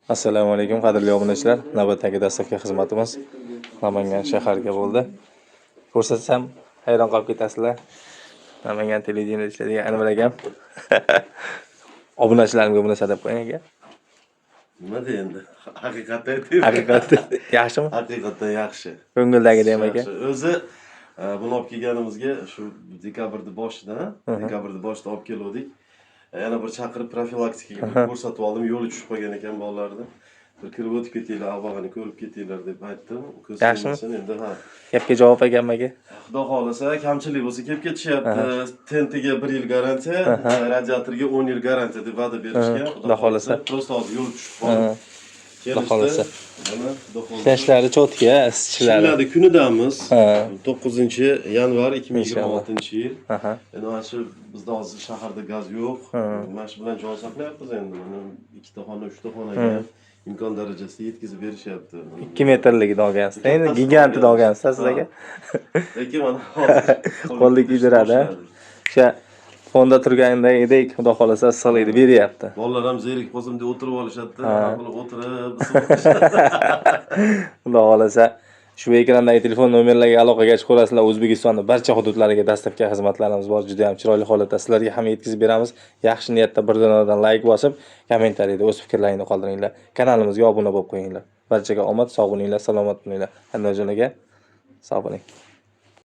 Assalomu alaykum qadrli obunachilar. Navbatdagi dastlabki xizmatimiz Namangan shaharga bo'ldi. Ko'rsatsam hayron qolib ketasizlar. Namangan televideniyeda ishlaydigan Anvar akam. Obunachilarimga munosabat deb qo'ying aka. Nima endi? Haqiqatda aytaymi? Haqiqatda yaxshimi? Haqiqatda yaxshi. Ko'ngildagidek ham aka. O'zi buni olib kelganimizga shu dekabrda boshida olib keldik. Yana bir chaqirib profilaktikaga ko'rsatib oldim. Yo'li tushib qolgan ekan bolalarni. Bir kirib o'tib ketinglar, avvalini ko'rib ketinglar deb aytdim. Yaxshimi? Endi ha. Gapga javob ekanmi aka? Xudo xolasa, kamchilik bo'lsa kelib ketishyapti. Tentiga 1 yil garantiya, radiatorga 10 yil garantiya deb va'da berishgan. Xudo xolasa. Prosta hozir yo'l tushib qoldi. Xudo xolasa. Mana xudo xolasa. Ishlashlari cho'tga, isichlari. Ishlarni kunidamiz. 9-yanvar 2026-yil. Endi mana shu bizda hozir shaharda gaz yo'q. Mana shu bilan jon saqlayapmiz endi. Mana 2 ta xona, 3 ta xonaga imkon darajasida yetkazib berishyapti. 2 metrligini olgansiz. Endi gigantini olgansiz siz aka. Lekin mana hozir qo'lda kiydiradi. O'sha fonda turganda edek, xudo xolasa issiqlikni beryapti. Bolalar ham zerik bo'lsin deb o'tirib olishadi. O'tirib, xudo xolasa shu ekrandagi telefon nomerlariga aloqaga chiqib ko'rasizlar. O'zbekistonning barcha hududlariga dastlabki xizmatlarimiz bor. Juda ham chiroyli holatda sizlarga ham yetkazib beramiz. Yaxshi niyatda bir donadan like bosib, kommentariyada o'z fikrlaringizni qoldiringlar. Kanalimizga obuna bo'lib qo'yinglar. Barchaga omad, sog' bo'linglar, salomat bo'linglar. Anvarjon aka, sog' bo'ling.